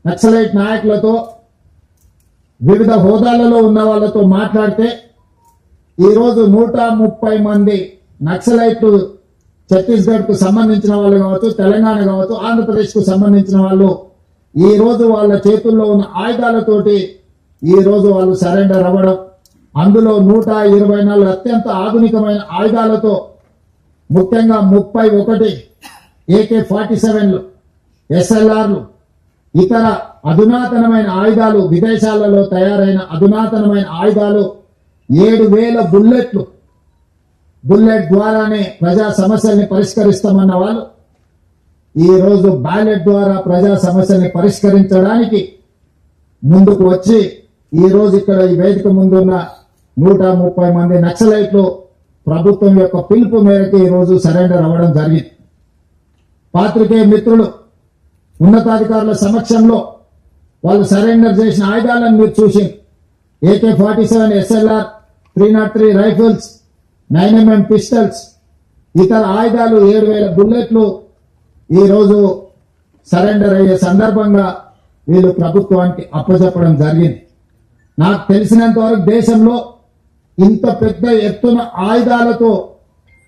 నక్సలైట్ నాయకులతో వివిధ హోదాలలో ఉన్న వాళ్ళతో మాట్లాడితే ఈరోజు 130 మంది నక్సలైట్లు ఛత్తీస్గఢ్కు సంబంధించిన వాళ్ళు కావచ్చు, తెలంగాణ కావచ్చు, ఆంధ్రప్రదేశ్కు సంబంధించిన వాళ్ళు ఈ రోజు వాళ్ళ చేతుల్లో ఉన్న ఆయుధాలతోటి ఈ రోజు వాళ్ళు సరెండర్ అవ్వడం, అందులో 124 అత్యంత ఆధునికమైన ఆయుధాలతో ముఖ్యంగా 31 AK-47లు, SLRలు, ఇతర అధునాతనమైన ఆయుధాలు, విదేశాలలో తయారైన అధునాతనమైన ఆయుధాలు, 7,000 బుల్లెట్లు, బుల్లెట్ ద్వారానే ప్రజా సమస్యల్ని పరిష్కరిస్తామన్న వాళ్ళు ఈ రోజు బ్యాలెట్ ద్వారా ప్రజా సమస్యల్ని పరిష్కరించడానికి ముందుకు వచ్చి ఈ రోజు ఇక్కడ ఈ వేదిక ముందున్న 130 మంది నక్సలైట్లు ప్రభుత్వం యొక్క పిలుపు మేరకు ఈ రోజు సరెండర్ అవ్వడం జరిగింది. పాత్రికేయ మిత్రులు, ఉన్నతాధికారుల సమక్షంలో వాళ్ళు సరెండర్ చేసిన ఆయుధాలను మీరు చూసి AK-47 SLR, 303 rifles, 9mm pistols, ఇతర ఆయుధాలు, 7,000 బుల్లెట్లు ఈ రోజు సరెండర్ అయ్యే సందర్భంగా వీళ్ళు ప్రభుత్వానికి అప్పచెప్పడం జరిగింది. నాకు తెలిసినంత వరకు దేశంలో ఇంత పెద్ద ఎత్తున ఆయుధాలతో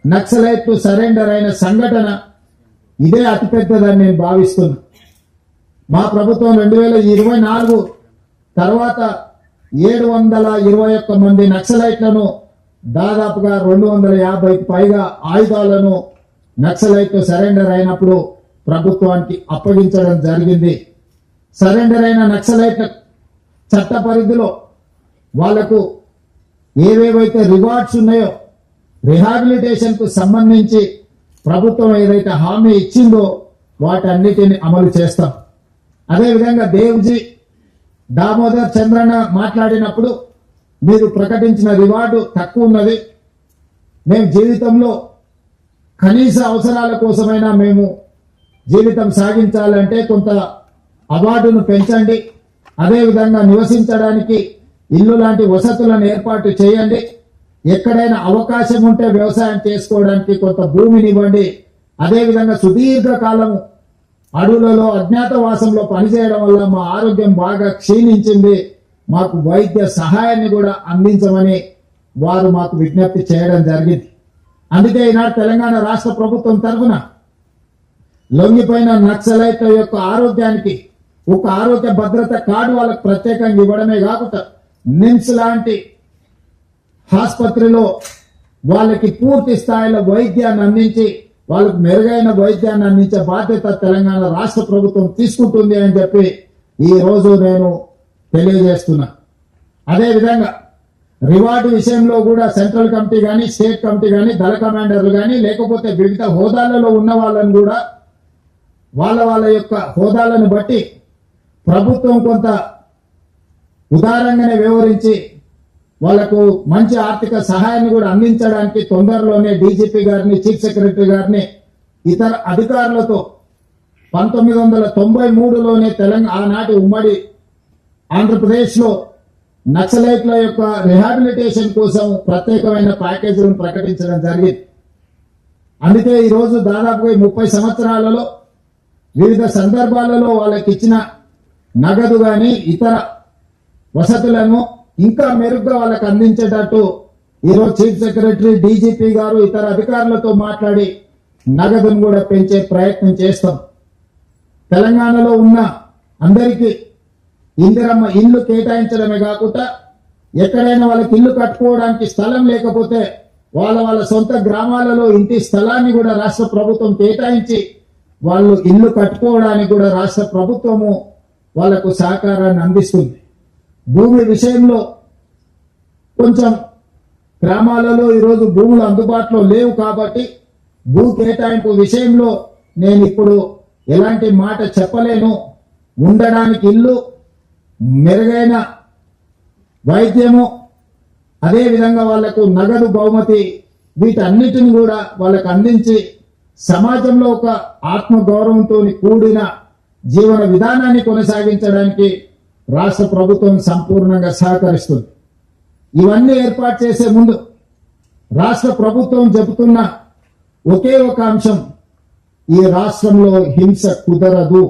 నక్సలైట్లు సరెండర్ అయిన సంఘటన ఇదే అతిపెద్దదని నేను భావిస్తున్నా. మా ప్రభుత్వం 2024 తర్వాత 721 మంది నక్సలైట్లను, దాదాపుగా 250కి పైగా ఆయుధాలను నక్సలైట్లు సరెండర్ అయినప్పుడు ప్రభుత్వానికి అప్పగించడం జరిగింది. సరెండర్ అయిన నక్సలైట్ల చట్ట పరిధిలో వాళ్లకు ఏవేవైతే రివార్డ్స్ ఉన్నాయో, రిహాబిలిటేషన్ కు సంబంధించి ప్రభుత్వం ఏదైతే హామీ ఇచ్చిందో వాటన్నిటిని అమలు చేస్తాం. అదేవిధంగా దేవ్జీ దామోదర్ చంద్రన్న మాట్లాడినప్పుడు మీరు ప్రకటించిన రివార్డు తక్కువ ఉన్నది, మేము జీవితంలో కనీస అవసరాల కోసమైనా మేము జీవితం సాగించాలంటే కొంత అవార్డును పెంచండి, అదేవిధంగా నివసించడానికి ఇల్లు లాంటి వసతులను ఏర్పాటు చేయండి, ఎక్కడైనా అవకాశం ఉంటే వ్యవసాయం చేసుకోవడానికి కొంత భూమిని ఇవ్వండి, అదేవిధంగా సుదీర్ఘకాలం అడవులలో అజ్ఞాతవాసంలో పనిచేయడం వల్ల మా ఆరోగ్యం బాగా క్షీణించింది, మాకు వైద్య సహాయాన్ని కూడా అందించమని వారు మాకు విజ్ఞప్తి చేయడం జరిగింది. అందుకే ఈనాడు తెలంగాణ రాష్ట్ర ప్రభుత్వం తరఫున లొంగిపోయిన నక్సలైట్ల యొక్క ఆరోగ్యానికి ఒక ఆరోగ్య భద్రత కార్డు వాళ్ళకు ప్రత్యేకంగా ఇవ్వడమే కాకుండా నిమ్స్ లాంటి ఆసుపత్రిలో వాళ్ళకి పూర్తి స్థాయిలో వైద్యాన్ని అందించి వాళ్ళకు మెరుగైన వైద్యాన్ని అందించే బాధ్యత తెలంగాణ రాష్ట్ర ప్రభుత్వం తీసుకుంటుంది అని చెప్పి ఈ రోజు నేను తెలియజేస్తున్నా. అదేవిధంగా రివార్డు విషయంలో కూడా సెంట్రల్ కమిటీ కానీ, స్టేట్ కమిటీ కానీ, దళ కమాండర్లు కానీ, లేకపోతే వివిధ హోదాలలో ఉన్న వాళ్ళని కూడా వాళ్ళ యొక్క హోదాలను బట్టి ప్రభుత్వం కొంత ఉదారంగానే వ్యవహరించి వాళ్లకు మంచి ఆర్థిక సహాయాన్ని కూడా అందించడానికి తొందరలోనే డీజీపీ గారిని, చీఫ్ సెక్రటరీ గారిని, ఇతర అధికారులతో 1993లోనే ఆనాటి ఉమ్మడి ఆంధ్రప్రదేశ్లో నక్సలైట్ల యొక్క రిహాబిలిటేషన్ కోసం ప్రత్యేకమైన ప్యాకేజీలను ప్రకటించడం జరిగింది. అందుకే ఈరోజు దాదాపుగా 30 సంవత్సరాలలో వివిధ సందర్భాలలో వాళ్ళకి ఇచ్చిన నగదు కానీ ఇతర వసతులను ఇంకా మెరుగ్గా వాళ్ళకి అందించేటట్టు ఈరోజు చీఫ్ సెక్రటరీ, డీజీపీ గారు ఇతర అధికారులతో మాట్లాడి నగదును కూడా పెంచే ప్రయత్నం చేస్తాం. తెలంగాణలో ఉన్న అందరికీ ఇందిరమ్మ ఇల్లు కేటాయించడమే కాకుండా ఎక్కడైనా వాళ్ళకి ఇల్లు కట్టుకోవడానికి స్థలం లేకపోతే వాళ్ళ సొంత గ్రామాలలో ఇంటి స్థలాన్ని కూడా రాష్ట్ర ప్రభుత్వం కేటాయించి వాళ్ళు ఇల్లు కట్టుకోవడానికి కూడా రాష్ట్ర ప్రభుత్వము వాళ్లకు సహకారాన్ని అందిస్తుంది. భూమి విషయంలో కొంచెం గ్రామాలలో ఈరోజు భూములు అందుబాటులో లేవు కాబట్టి భూ కేటాయింపు విషయంలో నేను ఇప్పుడు ఎలాంటి మాట చెప్పలేను. ఉండడానికి ఇల్లు, మెరుగైన వైద్యము, అదేవిధంగా వాళ్లకు నగదు బహుమతి, వీటన్నిటిని కూడా వాళ్ళకు అందించి సమాజంలో ఒక ఆత్మగౌరవంతో కూడిన జీవన విధానాన్ని కొనసాగించడానికి రాష్ట్ర ప్రభుత్వం సంపూర్ణంగా సహకరిస్తుంది. ఇవన్నీ ఏర్పాటు చేసే ముందు రాష్ట్ర ప్రభుత్వం చెబుతున్న ఒకే ఒక అంశం, ఈ రాష్ట్రంలో హింస కుదరదు.